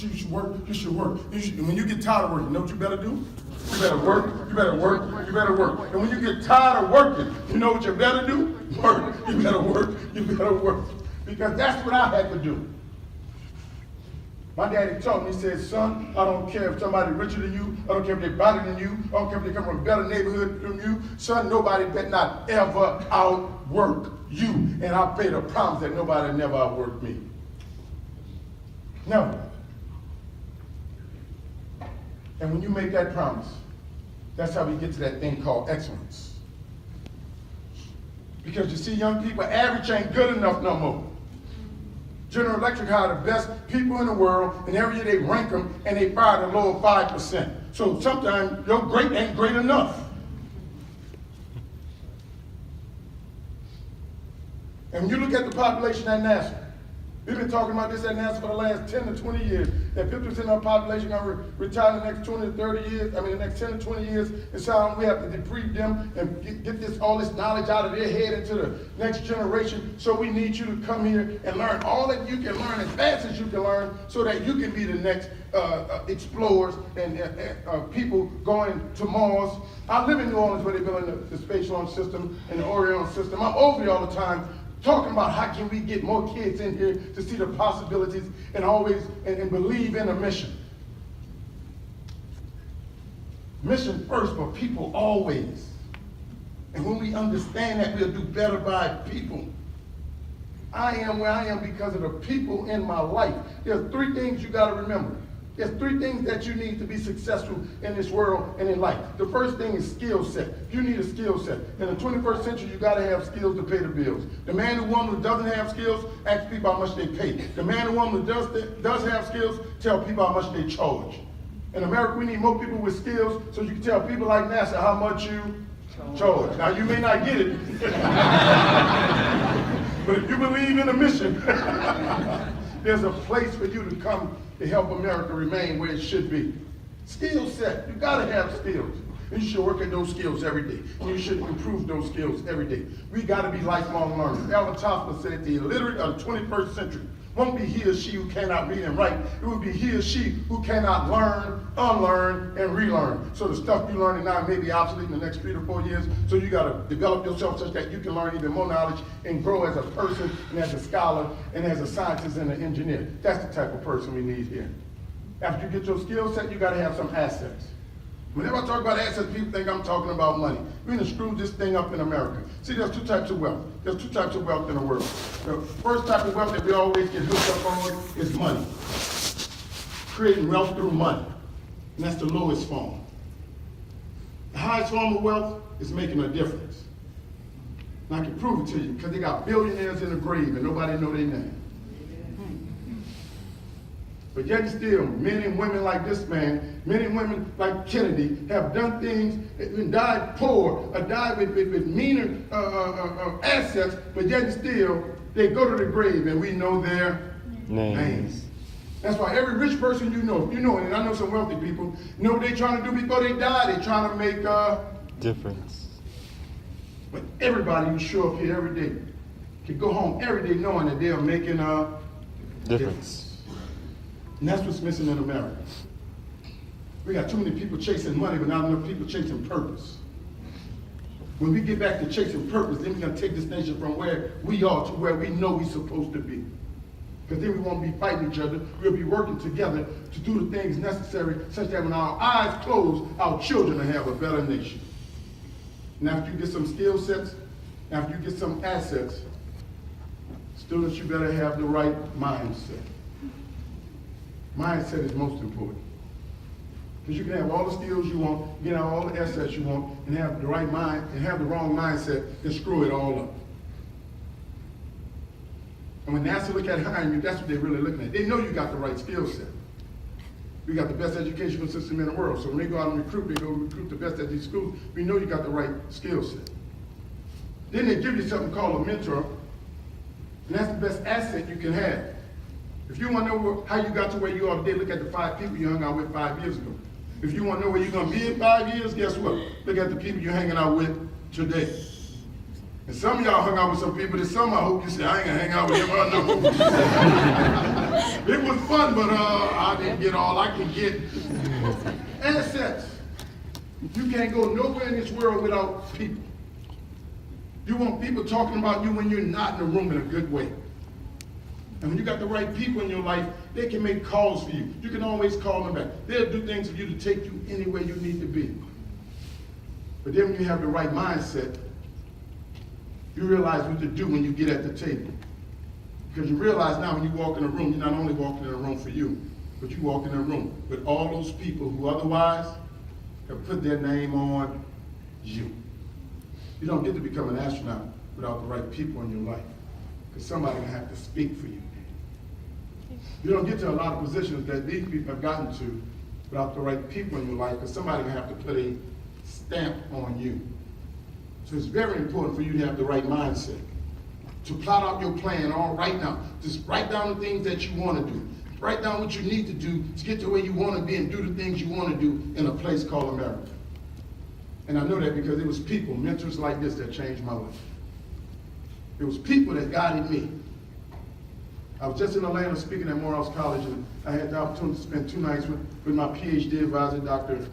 you should work, you should work. And when you get tired of working, you know what you better do? You better work, you better work, you better work. And when you get tired of working, you know what you better do? Work, you better work, you better work. Because that's what I had to do. My daddy taught me, he said, son, I don't care if somebody's richer than you, I don't care if they're better than you, I don't care if they come from a better neighborhood than you. Son, nobody better not ever outwork you. And I made a promise that nobody never outwork me. Never. And when you make that promise, that's how we get to that thing called excellence. Because you see, young people, average ain't good enough no more. General Electric hire the best people in the world, and every year they rank them, and they fire the lower 5%. So sometimes your great ain't great enough. And when you look at the population at NASA, we've been talking about this at NASA for the last 10 to 20 years, that 50% of our population are going to retire in the next 20 to 30 years, the next 10 to 20 years, and so we have to deprive them and get all this knowledge out of their head into the next generation. So we need you to come here and learn all that you can learn as fast as you can learn so that you can be the next explorers and people going to Mars. I live in New Orleans where they're building the space launch system and the Orion system. I'm over there all the time, talking about how can we get more kids in here to see the possibilities and always and believe in a mission. Mission first, but people always. And when we understand that, we'll do better by people. I am where I am because of the people in my life. There's three things you got to remember. There's three things that you need to be successful in this world and in life. The first thing is skill set. You need a skill set. In the 21st century, you got to have skills to pay the bills. The man or woman who doesn't have skills, ask people how much they pay. The man or woman who does have skills, tell people how much they charge. In America, we need more people with skills so you can tell people like NASA how much you charge. Now, you may not get it, but if you believe in a mission, there's a place for you to come to help America remain where it should be. Skill set. You gotta have skills. And you should work at those skills every day. And you should improve those skills every day. We gotta be lifelong learners. Alvin Toffler said the illiterate of the 21st century won't be he or she who cannot read and write. It will be he or she who cannot learn, unlearn, and relearn. So the stuff you learn now may be obsolete in the next 3 to 4 years. So you got to develop yourself such that you can learn even more knowledge and grow as a person and as a scholar and as a scientist and an engineer. That's the type of person we need here. After you get your skill set, you got to have some assets. Whenever I talk about assets, people think I'm talking about money. We're going to screw this thing up in America. See, there's two types of wealth. There's two types of wealth in the world. The first type of wealth that we always get hooked up on is money. Creating wealth through money. And that's the lowest form. The highest form of wealth is making a difference. And I can prove it to you because they got billionaires in the grave and nobody know their name. But yet still, men and women like this man, men and women like Kennedy have done things and died poor, or died with meaner assets, but yet still, they go to the grave and we know their names. That's why every rich person you know, and I know some wealthy people, know what they're trying to do before they die. They're trying to make a difference. But everybody who show up here every day can go home every day knowing that they are making a difference. And that's what's missing in America. We got too many people chasing money, but not enough people chasing purpose. When we get back to chasing purpose, then we're going to take this nation from where we are to where we know we're supposed to be. Because then we won't be fighting each other. We'll be working together to do the things necessary such that when our eyes close, our children will have a better nation. And after you get some skill sets, after you get some assets, students, you better have the right mindset. Mindset is most important. Because you can have all the skills you want, you can have all the assets you want, and have the right mind, and have the wrong mindset, and screw it all up. And when NASA look at hiring you, that's what they're really looking at. They know you got the right skill set. We got the best educational system in the world, so when they go out and recruit, they go recruit the best at these schools. We know you got the right skill set. Then they give you something called a mentor, and that's the best asset you can have. If you want to know how you got to where you are today, look at the 5 people you hung out with 5 years ago. If you want to know where you're going to be in 5 years, guess what? Look at the people you're hanging out with today. And some of y'all hung out with some people that I hope you say, I ain't going to hang out with them. It was fun, but I I can get all I can get. Assets. You can't go nowhere in this world without people. You want people talking about you when you're not in the room in a good way. And when you got the right people in your life, they can make calls for you. You can always call them back. They'll do things for you to take you anywhere you need to be. But then when you have the right mindset, you realize what to do when you get at the table. Because you realize now when you walk in a room, you're not only walking in a room for you, but you walk in a room with all those people who otherwise have put their name on you. You don't get to become an astronaut without the right people in your life, because somebody's going to have to speak for you. You don't get to a lot of positions that these people have gotten to without the right people in your life, because somebody's going to have to put a stamp on you. So it's very important for you to have the right mindset, to plot out your plan all right now. Just write down the things that you want to do. Write down what you need to do to get to where you want to be and do the things you want to do in a place called America. And I know that because it was people, mentors like this, that changed my life. It was people that guided me. I was just in Atlanta speaking at Morehouse College, and I had the opportunity to spend 2 nights with my Ph.D. advisor, Dr.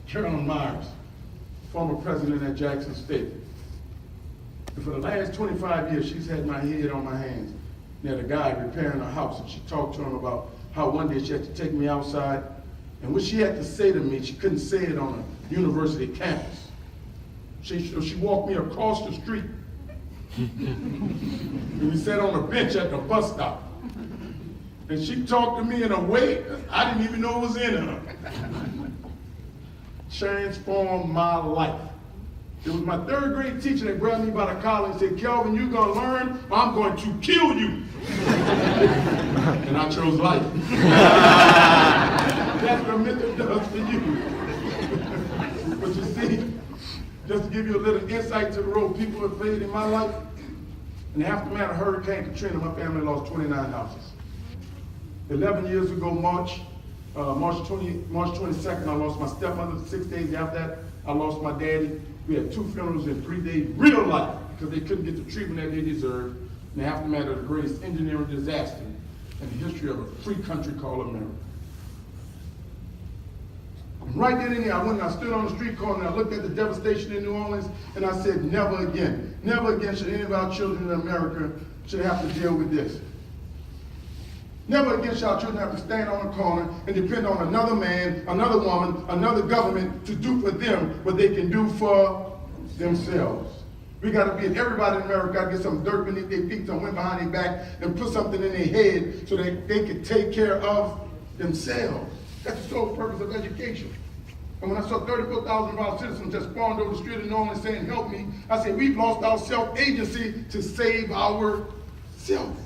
Carolyn Myers, former president at Jackson State. And for the last 25 years, she's had my head on my hands. She had a guy repairing her house, and she talked to him about how one day she had to take me outside, and what she had to say to me, she couldn't say it on a university campus. She walked me across the street, and we sat on a bench at the bus stop. And she talked to me in a way I didn't even know was in her. Transformed my life. It was my 3rd grade teacher that grabbed me by the collar and said, "Kelvin, you're going to learn, or I'm going to kill you." And I chose life. That's what a mentor does for you. But you see, just to give you a little insight to the role people have played in my life, in the aftermath of Hurricane Katrina, my family lost 29 houses. 11 years ago, March 22nd, I lost my stepmother. 6 days after that, I lost my daddy. We had 2 funerals in 3 days, real life, because they couldn't get the treatment that they deserved in the aftermath of the greatest engineering disaster in the history of a free country called America. And right then and there, I went and I stood on the street corner and I looked at the devastation in New Orleans, and I said, never again should any of our children in America should have to deal with this. Never again shall our children have to stand on a corner and depend on another man, another woman, another government to do for them what they can do for themselves. We got to be, everybody in America got to get some dirt beneath their feet, some wind behind their back, and put something in their head so that they can take care of themselves. That's the sole purpose of education. And when I saw 34,000 of our citizens just spawned over the street in New Orleans saying, "Help me," I said, we've lost our self-agency to save ourselves.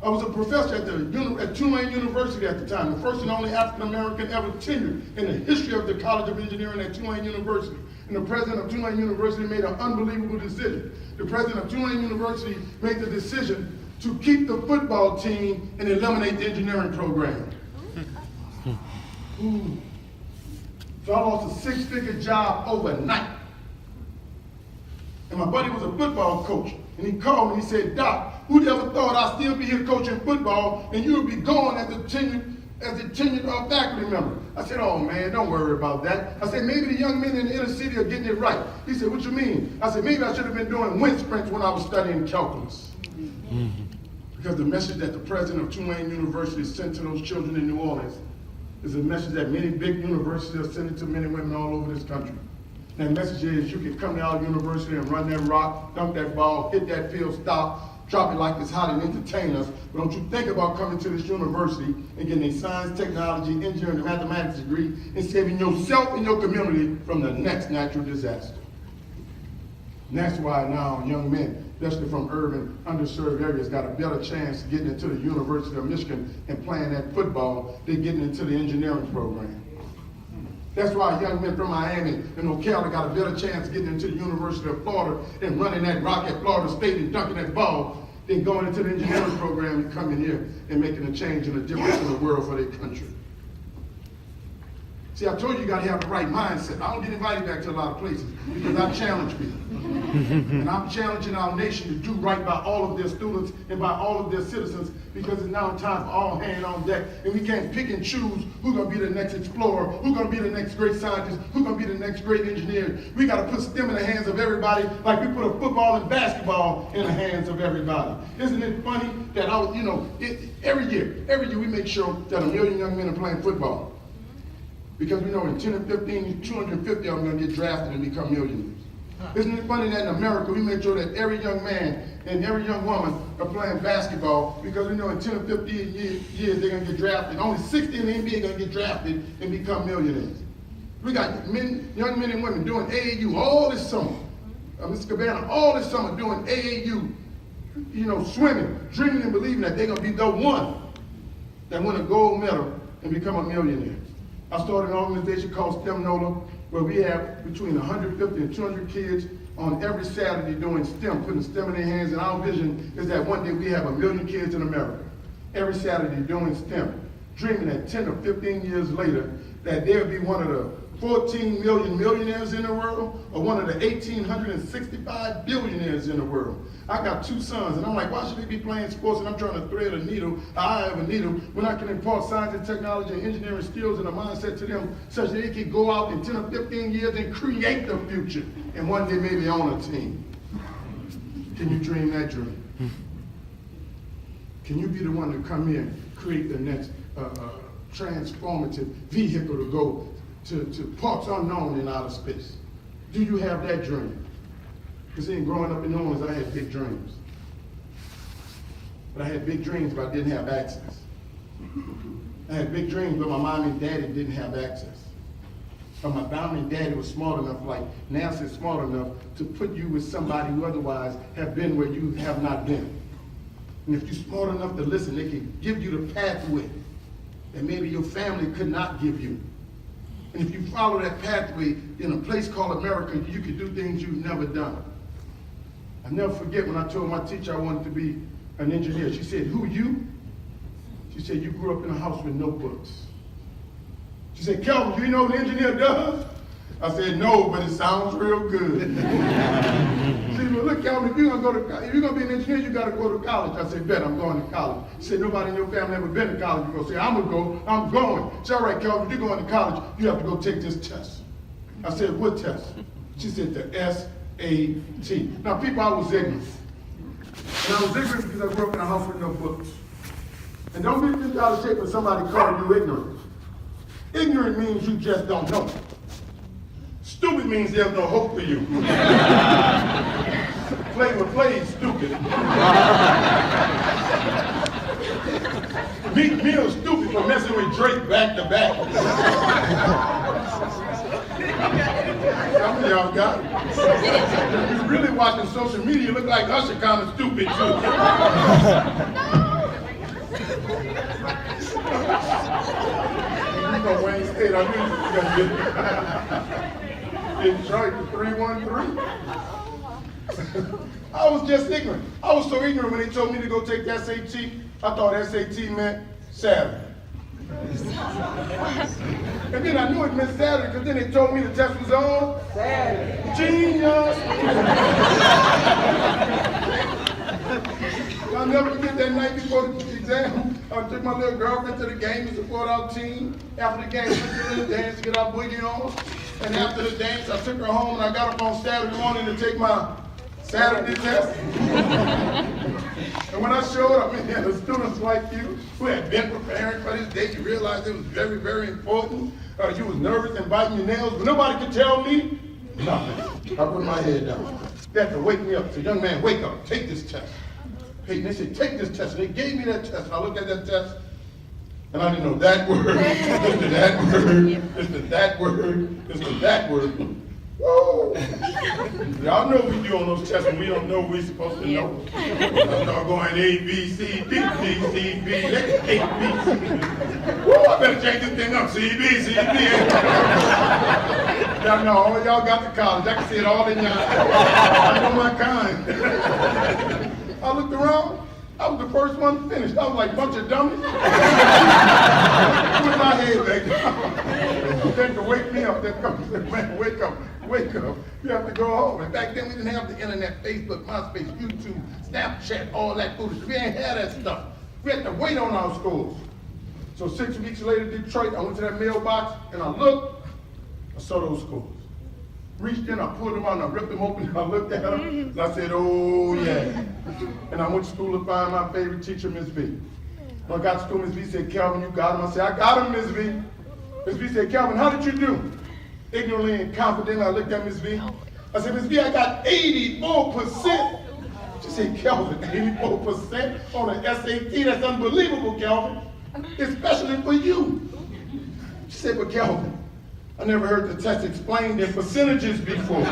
I was a professor at Tulane University at the time, the first and only African-American ever tenured in the history of the College of Engineering at Tulane University. And the president of Tulane University made an unbelievable decision. The president of Tulane University made the decision to keep the football team and eliminate the engineering program. So I lost a 6-figure job overnight. And my buddy was a football coach, and he called me and he said, "Doc, who'd ever thought I'd still be here coaching football and you would be gone as a tenured faculty member?" I said, "Oh man, don't worry about that." I said, "Maybe the young men in the inner city are getting it right." He said, "What you mean?" I said, "Maybe I should have been doing wind sprints when I was studying calculus." Because the message that the president of Tulane University sent to those children in New Orleans is a message that many big universities are sending to men and women all over this country. That message is, you can come to our university and run that rock, dunk that ball, hit that field, stop, drop it like it's hot and entertain us. But don't you think about coming to this university and getting a science, technology, engineering, and mathematics degree and saving yourself and your community from the next natural disaster. And that's why now young men, especially from urban, underserved areas, got a better chance of getting into the University of Michigan and playing that football than getting into the engineering program. That's why young men from Miami and Ocala got a better chance of getting into the University of Florida and running that rock at Florida State and dunking that ball than going into the engineering program and coming here and making a change and a difference in the world for their country. See, I told you got to have the right mindset. I don't get invited back to a lot of places because I challenge people. And I'm challenging our nation to do right by all of their students and by all of their citizens because it's now time for all hands on deck. And we can't pick and choose who's going to be the next explorer, who's going to be the next great scientist, who's going to be the next great engineer. We got to put STEM in the hands of everybody like we put a football and basketball in the hands of everybody. Isn't it funny that every year we make sure that 1 million young men are playing football. Because we know in 10 or 15, 250 of them are going to get drafted and become millionaires. Isn't it funny that in America we make sure that every young man and every young woman are playing basketball because we know in 10 or 15 years they're going to get drafted. Only 60 in the NBA are going to get drafted and become millionaires. We got young men and women doing AAU all this summer. Mr. Cabana, all this summer doing AAU, swimming, dreaming and believing that they're going to be the one that win a gold medal and become a millionaire. I started an organization called STEM NOLA, where we have between 150 and 200 kids on every Saturday doing STEM, putting STEM in their hands. And our vision is that one day we have 1 million kids in America, every Saturday doing STEM, dreaming that 10 or 15 years later that they'll be one of the 14 million millionaires in the world or one of the 1,865 billionaires in the world. I got 2 sons, and I'm like, why should they be playing sports and I'm trying to thread a needle, eye of a needle, when I can impart science and technology and engineering skills and a mindset to them such that they can go out in 10 or 15 years and create the future and one day maybe own a team. Can you dream that dream? Can you be the one to come in, create the next transformative vehicle to go to parts unknown in outer space? Do you have that dream? Because growing up in New Orleans, I had big dreams. But I had big dreams, but I didn't have access. I had big dreams, but my mom and daddy didn't have access. But my mom and daddy was smart enough, like NASA's smart enough, to put you with somebody who otherwise have been where you have not been. And if you're smart enough to listen, they can give you the pathway that maybe your family could not give you. And if you follow that pathway in a place called America, you can do things you've never done. I'll never forget when I told my teacher I wanted to be an engineer. She said, who, you? She said, you grew up in a house with no books. She said, Kelvin, do you know what an engineer does? I said, no, but it sounds real good. She said, well, look, Kelvin, if you're going to be an engineer, you got to go to college. I said, bet, I'm going to college. She said, nobody in your family ever been to college. You're going to say, I'm going to go, I'm going. She said, all right, Kelvin, if you're going to college, you have to go take this test. I said, what test? She said, the SAT. Now, people, I was ignorant. And I was ignorant because I grew up in a house with no books. And don't be bent out of shape when somebody calls you ignorant. Ignorant means you just don't know. Stupid means there's no hope for you. Flavor Flav, stupid. Meek Mill, stupid for messing with Drake back to back. Some of y'all got it. If you're really watching social media, you look like Usher kind of stupid too. You know Wayne State, I knew you were going to get it. Detroit, 313. I was just ignorant. I was so ignorant when they told me to go take the SAT. I thought SAT meant Saturday. And then I knew it meant Saturday because then they told me the test was on Saturday. Genius! I'll never forget that night before the exam. I took my little girlfriend to the game to support our team. After the game, we took a little dance to get our boogie on. And after the dance, I took her home and I got up on Saturday morning to take my Saturday test. And when I showed up, the students like you who had been preparing for this day, you realized it was very, very important. You was nervous and biting your nails, but nobody could tell me nothing. I put my head down. They had to wake me up. Say, young man, wake up, take this test. Hey, they said, take this test. And they gave me that test. And I looked at that test, and I didn't know that word, this to that word, this to that word, this to that word. Whoa! Y'all know what we do on those tests when we don't know what we're supposed to know. I start going A, B, C, D, B, C, B, A, B, C. Whoa, I better change this thing up. C, B, C, B. Y'all know, all y'all got to college. I can see it all in y'all. I know my kind. I looked around. I was the first one finished. I was like a bunch of dummies. Put my head back down. Thank wake up, you have to go home. And back then we didn't have the internet, Facebook, MySpace, YouTube, Snapchat, all that foolishness. We ain't had that stuff. We had to wait on our scores. So 6 weeks later, Detroit, I went to that mailbox and I looked, I saw those scores. Reached in, I pulled them out, and I ripped them open, and I looked at them, and I said, oh yeah. And I went to school to find my favorite teacher, Miss V. When I got to school, Miss V said, Calvin, you got him. I said, I got him, Miss V. Miss V said, Calvin, how did you do? Ignorantly and confidently, I looked at Miss V. I said, Miss V, I got 84%. She said, Calvin, 84% on an SAT? That's unbelievable, Calvin. Especially for you. She said, but Calvin, I never heard the test explained in percentages before.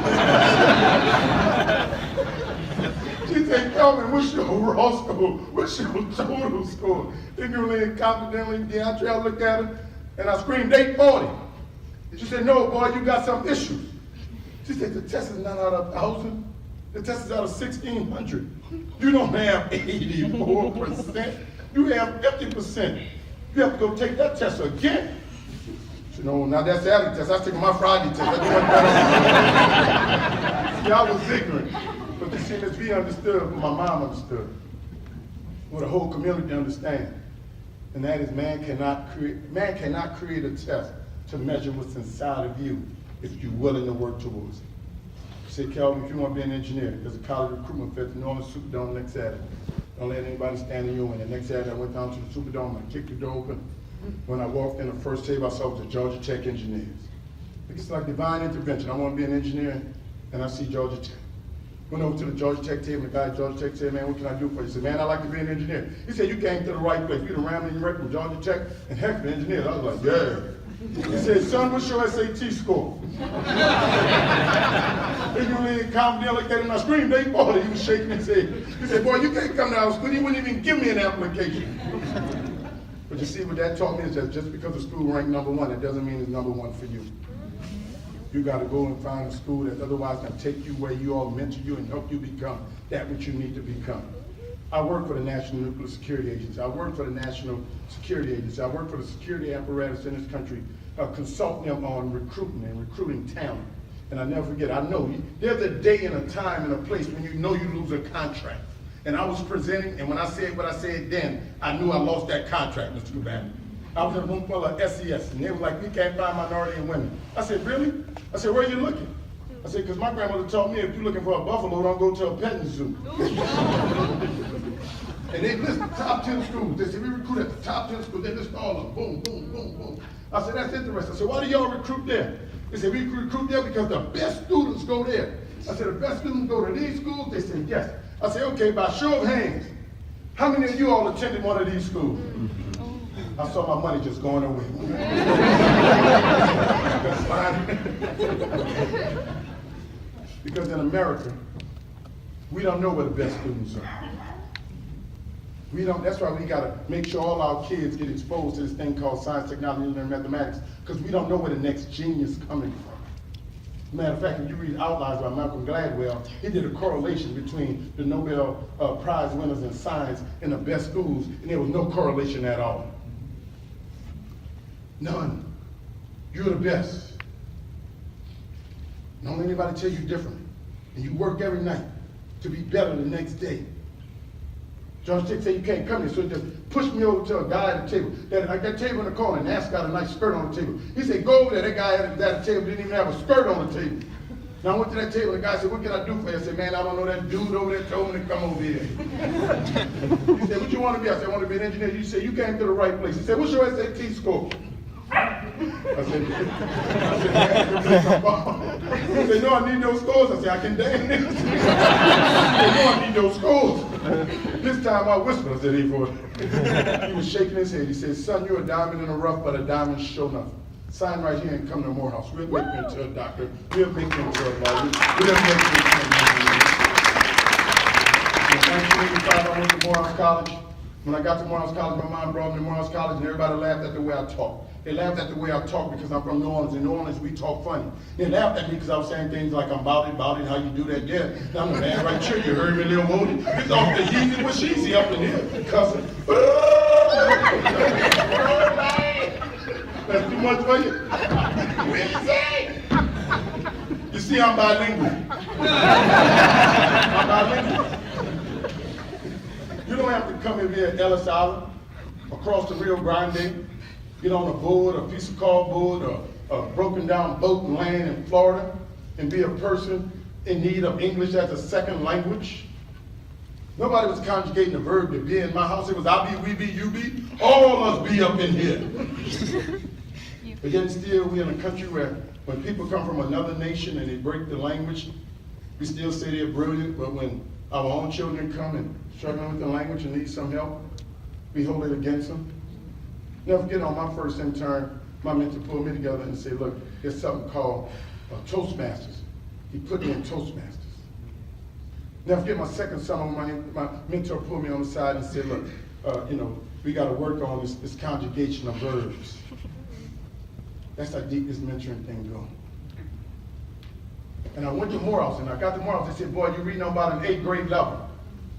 She said, Calvin, what's your raw score? What's your total score? Ignorantly and confidently, DeAndre, I looked at her and I screamed 840. And she said, no, boy, you got some issues. She said, the test is not out of 1,000. The test is out of 1,600. You don't have 84%. You have 50%. You have to go take that test again. You know, now that's Saturday test. I was taking my Friday test. See, I was ignorant. But you see, Miss V understood what my mom understood. What the whole community understands. And that is man cannot create a test to measure what's inside of you if you're willing to work towards it. She said, Calvin, if you want to be an engineer, there's a college recruitment fair at the New Orleans Superdome next Saturday. Don't let anybody stand in your way. And the next Saturday I went down to the Superdome, I kicked the door open. When I walked in, the first table I saw was the Georgia Tech engineers. It's like divine intervention. I want to be an engineer, and I see Georgia Tech. Went over to the Georgia Tech table, and the guy at Georgia Tech said, man, what can I do for you? He said, man, I'd like to be an engineer. He said, you came to the right place. You're the Ramley Record from Georgia Tech, and heck, the engineers. I was like, yeah. He said, son, what's your SAT score? Ignorantly and confidently looked at him, and I screamed 840. He was shaking his head. He said, boy, you can't come to our school. He wouldn't even give me an application. But you see, what that taught me is that just because the school ranked #1, it doesn't mean it's #1 for you. You got to go and find a school that otherwise can take you where you are, mentor you, and help you become that which you need to become. I work for the National Nuclear Security Agency. I work for the National Security Agency. I work for the security apparatus in this country, consulting them on recruiting talent. And I never forget, I know there's a day and a time and a place when you know you lose a contract. And I was presenting, and when I said what I said then, I knew I lost that contract, Mr. Kuban. I was in a room full of SES, and they were like, we can't find minority and women. I said, really? I said, where are you looking? I said, because my grandmother taught me if you're looking for a buffalo, don't go to a petting zoo. And they list the top 10 schools. They said, we recruit at the top 10 schools. They list all of them. Boom, boom, boom, boom. I said, that's interesting. I said, why do y'all recruit there? They said, we recruit there because the best students go there. I said, the best students go to these schools? They said, yes. I said, okay, by show of hands, how many of you all attended one of these schools? I saw my money just going away. That's fine. Because in America, we don't know where the best students are. That's why we gotta make sure all our kids get exposed to this thing called science, technology, and mathematics, because we don't know where the next genius is coming from. Matter of fact, if you read Outlines by Malcolm Gladwell, he did a correlation between the Nobel Prize winners in science and the best schools, and there was no correlation at all. None. You're the best. Don't let anybody tell you differently. And you work every night to be better the next day. George Tick said you can't come here, so he just pushed me over to a guy at the table. That table in the corner, and that's got a nice skirt on the table. He said, go over there. That guy at the table didn't even have a skirt on the table. Now I went to that table, and the guy said, what can I do for you? I said, man, I don't know, that dude over there told me to come over here. He said, what you want to be? I said, I want to be an engineer. He said, you came to the right place. He said, what's your SAT score? I said, he said, no, I need those scores. I said, I can dance. He said, no, I need those scores. This time I whispered, I said, hey, boy. He was shaking his head. He said, son, you're a diamond in the rough, but a diamond show nothing. Sign right here and come to Morehouse. We'll make you into a doctor. We'll make you into a lawyer. We'll make you into a lawyer. In 1985, I went to Morehouse College. When I got to Morehouse College, my mom brought me to Morehouse College, and everybody laughed at the way I talked. They laughed at the way I talk because I'm from New Orleans. In New Orleans, we talk funny. They laughed at me because I was saying things like, I'm about it, how you do that there. I'm the man right here, you heard me, little Moody. It's off the Yeezy, what's Yeezy up in here? Cussing. That's too much for you? You see, I'm bilingual. I'm bilingual. You don't have to come in here at Ellis Island, across the Rio Grande, get on a board, a piece of cardboard, or a broken down boat and land in Florida, and be a person in need of English as a second language. Nobody was conjugating the verb to be in my house. It was I be, we be, you be. All of us be up in here. But yet still, we're in a country where when people come from another nation and they break the language, we still say they're brilliant, but when our own children come and struggling with the language and need some help, we hold it against them. Never forget, on my first intern, my mentor pulled me together and said, look, there's something called Toastmasters. He put me in Toastmasters. Never forget, my second summer, my mentor pulled me on the side and said, look, we got to work on this conjugation of verbs. That's how deep this mentoring thing goes. And I went to Morehouse, and I got to Morehouse. They said, boy, you're reading about an 8th grade level.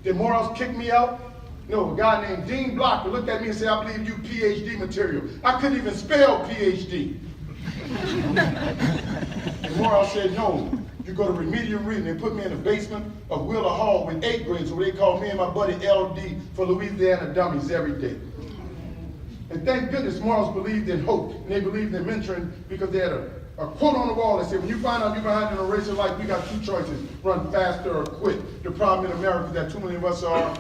Did Morehouse kick me out? No, a guy named Dean Blocker looked at me and said, I believe you Ph.D. material. I couldn't even spell Ph.D. And Morehouse said, no, you go to remedial reading. They put me in the basement of Wheeler Hall with 8th graders, where they called me and my buddy LD for Louisiana Dummies every day. And thank goodness Morehouse believed in hope, and they believed in mentoring because they had a quote on the wall that said, when you find out you're behind in a race of life, we got 2 choices, run faster or quit. The problem in America is that too many of us are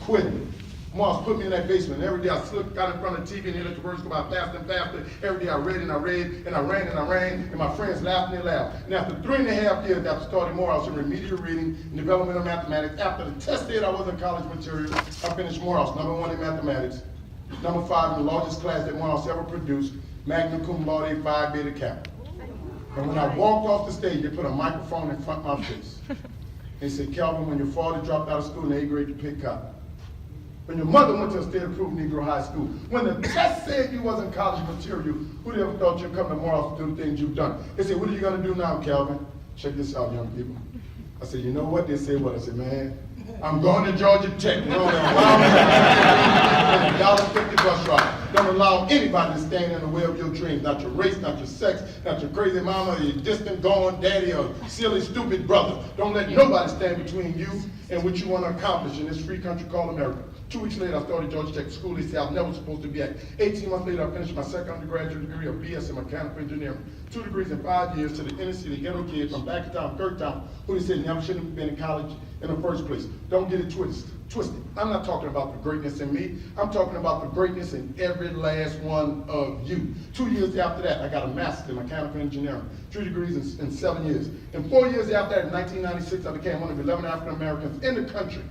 quitting. Morehouse put me in that basement, and every day I got in front of the TV and let the words go by faster and faster. Every day I read and I read, and I ran and I ran, and my friends laughed and they laughed. And after 3.5 years after starting Morehouse in remedial reading and development of mathematics, after the test date I was in college material, I finished Morehouse, #1 in mathematics, #5 in the largest class that Morehouse ever produced, magna cum laude, Phi Beta Kappa. And when I walked off the stage, they put a microphone in front of my face. They said, Calvin, when your father dropped out of school in the 8th grade to pick cotton, when your mother went to a state-approved Negro high school, when the test said you wasn't college material, who'd ever thought you'd come to Morehouse to do the things you've done? They said, what are you going to do now, Calvin? Check this out, young people. I said, you know what? They said what? I said, man, I'm going to Georgia Tech. You know, $1.50 bus ride. Don't allow anybody to stand in the way of your dreams. Not your race, not your sex, not your crazy mama, your distant gone daddy, or silly, stupid brother. Don't let nobody stand between you and what you want to accomplish in this free country called America. 2 weeks later, I started Georgia Tech School. They said I was never supposed to be at. 18 months later, I finished my second undergraduate degree of BS in mechanical engineering. 2 degrees in 5 years to the inner city ghetto kid from Backtown, Kirktown, who they said never should have been in college in the first place. Don't get it twisted. I'm not talking about the greatness in me. I'm talking about the greatness in every last one of you. 2 years after that, I got a master's in mechanical engineering. 3 degrees in 7 years. And 4 years after that, in 1996, I became one of 11 African Americans in the country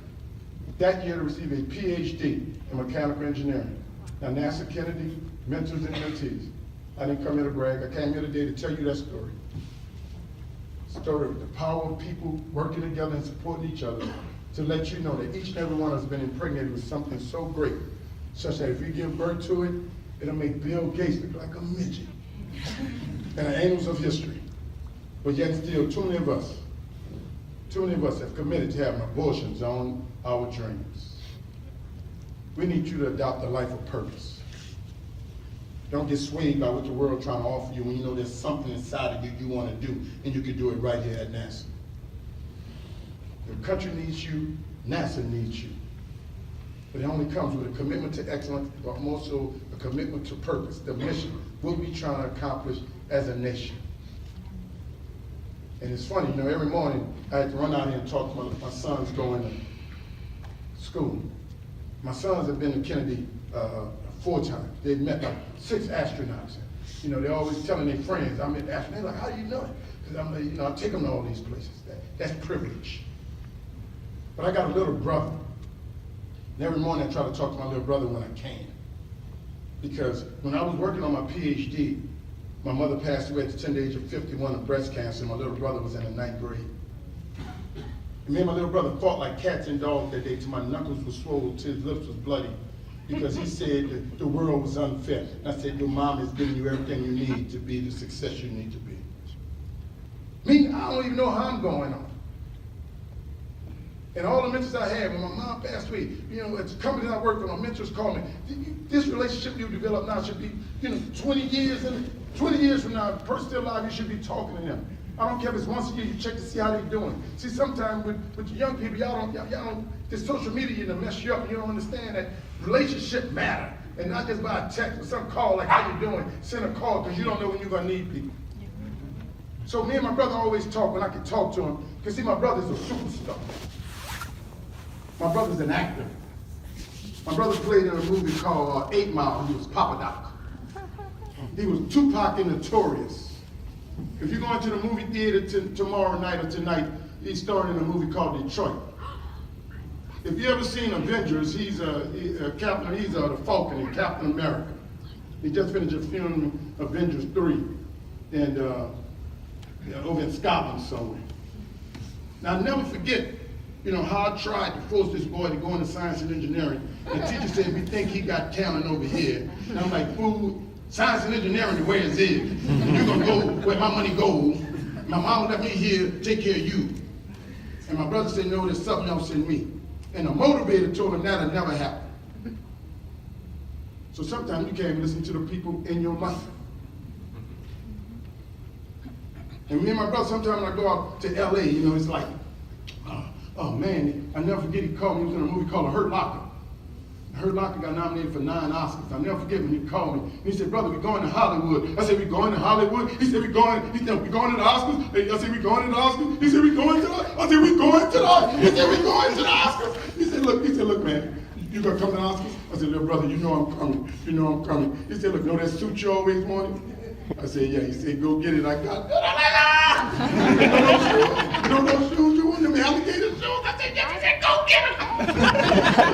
that year to receive a Ph.D. in mechanical engineering. Now, NASA Kennedy, mentors and mentees. I didn't come here to brag. I came here today to tell you that story. Story of the power of people working together and supporting each other to let you know that each and every one of us has been impregnated with something so great, such that if we give birth to it, it'll make Bill Gates look like a midget and the annals of history. But yet still, too many of us have committed to having abortions on our dreams. We need you to adopt a life of purpose. Don't get swayed by what the world trying to offer you when you know there's something inside of you you want to do, and you can do it right here at NASA. The country needs you, NASA needs you. But it only comes with a commitment to excellence, but more so a commitment to purpose, the mission, what we trying to accomplish as a nation. And it's funny, every morning I had to run out here and talk to my sons going to school. My sons have been to Kennedy 4 times. They've met like 6 astronauts. They're always telling their friends, I'm an astronaut. They're like, how do you know it? Because I take them to all these places. That's privilege. But I got a little brother. And every morning I try to talk to my little brother when I can. Because when I was working on my Ph.D., my mother passed away at the tender age of 51 of breast cancer. My little brother was in the 9th grade. And me and my little brother fought like cats and dogs that day till my knuckles were swollen, till his lips was bloody. Because he said that the world was unfair. And I said, your mom has given you everything you need to be the success you need to be. Me, I don't even know how I'm going on. And all the mentors I had, when my mom passed away, at the company I worked for, my mentors called me, this relationship you develop now should be, 20 years from now, the person still alive, you should be talking to them. I don't care if it's once a year, you check to see how they're doing. See, sometimes with the young people, y'all don't, this social media to mess you up, and you don't understand that relationship matter. And not just by a text, but some call like, how you doing? Send a call, because you don't know when you're going to need people. So me and my brother always talk when I can talk to him, because see, my brother's a superstar. My brother's an actor. My brother played in a movie called 8 Mile. He was Papa Doc. He was Tupac in Notorious. If you go into the movie theater tomorrow night or tonight, he's starring in a movie called Detroit. If you ever seen Avengers, he's Captain. He's the Falcon in Captain America. He just finished filming Avengers 3, and over in Scotland somewhere. Now, I'll never forget, how I tried to force this boy to go into science and engineering. The teacher said, we think he got talent over here. And I'm like, fool, science and engineering, where is it? You're gonna go where my money goes. My mom left me here, take care of you. And my brother said, no, there's something else in me. And a motivator told him that'll never happen. So sometimes you can't listen to the people in your life. And me and my brother, sometimes when I go out to LA, it's like, oh man, I never forget he called me. He was in a movie called Hurt Locker. Hurt Locker got nominated for 9 Oscars. I'll never forget when he called me. He said, brother, we're going to Hollywood. I said, we going to Hollywood? He said, we going to the Oscars? I said, we going to the Oscars? He said, we going to the Oscars? I said, we going to the Oscars? He said, we going to the Oscars? He said, look, man, you gonna come to the Oscars? I said, little brother, you know I'm coming. You know I'm coming. He said, look, know that suit you always wanted? I said, yeah. He said, go get it. I got it. You know those shoes you want? Them alligator shoes? I said, yes. He said, go get them.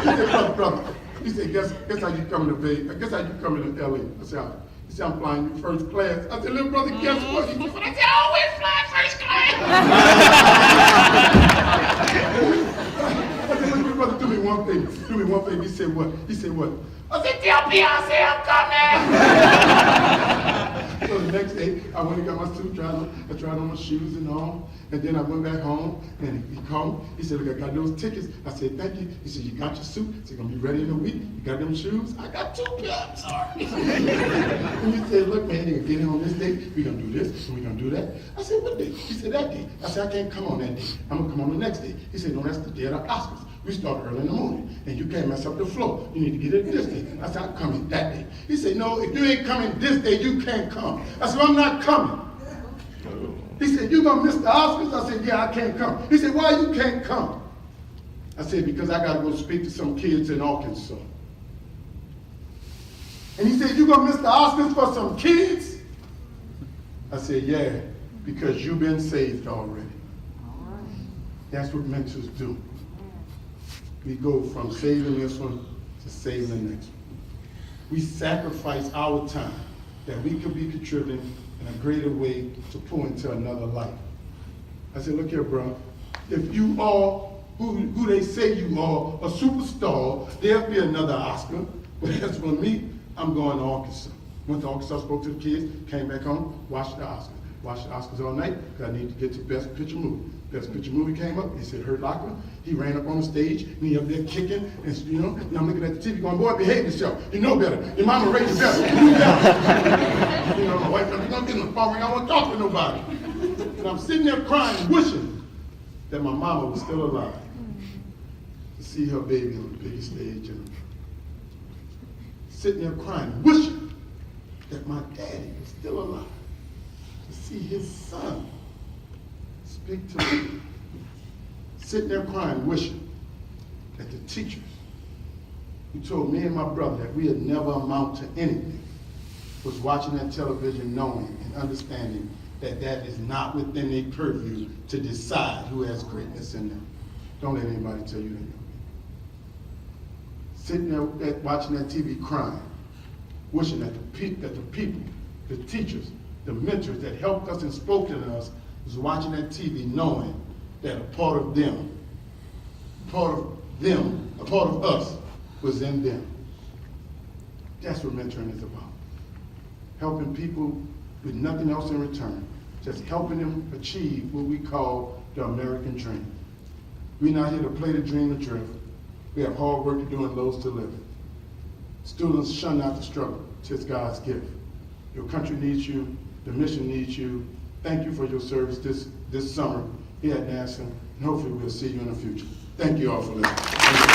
He said, brother. He said, guess how you coming to Vegas? Guess how you coming to LA? I said, he said, I'm flying you first class. I said, little brother, guess what? He said, I said, I always fly first class. I said, look, brother, do me one favor. He said, what? I said, tell Beyonce I'm coming. So the next day, I went and got my suit, I tried on my shoes and all, and then I went back home, and he called me. He said, look, I got those tickets. I said, thank you. He said, you got your suit? It's going to be ready in a week. You got them shoes? I got 2 pairs. Sorry. And he said, look, man, you can get in on this day. We're going to do this, and we're going to do that. I said, what day? He said, that day. I said, I can't come on that day. I'm going to come on the next day. He said, no, that's the day of the Oscars. We start early in the morning, and you can't mess up the floor. You need to get it this day. I said, I'm coming that day. He said, no, if you ain't coming this day, you can't come. I said, I'm not coming. He said, you gonna miss the Oscars? I said, yeah, I can't come. He said, why you can't come? I said, because I gotta go speak to some kids in Arkansas. And he said, you gonna miss the Oscars for some kids? I said, yeah, because you've been saved already. That's what mentors do. We go from saving this one to saving the next one. We sacrifice our time that we could be contributing in a greater way to pour into another life. I said, look here, bro. If you are who they say you are, a superstar, there'll be another Oscar. But as for me, I'm going to Arkansas. Went to Arkansas, spoke to the kids, came back home, watched the Oscars. Watched the Oscars all night because I need to get to Best Picture Movie. Best Picture Movie came up. He said, Hurt Locker. He ran up on the stage, and he up there kicking, and and I'm looking at the TV going, boy, behave yourself. You know better. Your mama raised you better. You do better. My wife, I'm not getting the phone ring. I don't want to talk to nobody. And I'm sitting there crying, wishing that my mama was still alive to see her baby on the biggest stage. And sitting there crying, wishing that my daddy was still alive to see his son speak to me. Sitting there crying, wishing that the teachers who told me and my brother that we had never amount to anything was watching that television, knowing and understanding that that is not within their purview to decide who has greatness in them. Don't let anybody tell you that. Sitting there watching that TV crying, wishing that the people, the teachers, the mentors that helped us and spoke to us was watching that TV knowing that a part of us was in them. That's what mentoring is about. Helping people with nothing else in return, just helping them achieve what we call the American dream. We're not here to play the dream of drift. We have hard work to do and loads to live. Students shun not the struggle. It's God's gift. Your country needs you. The mission needs you. Thank you for your service this summer here at NASA, and hopefully we'll see you in the future. Thank you all for listening.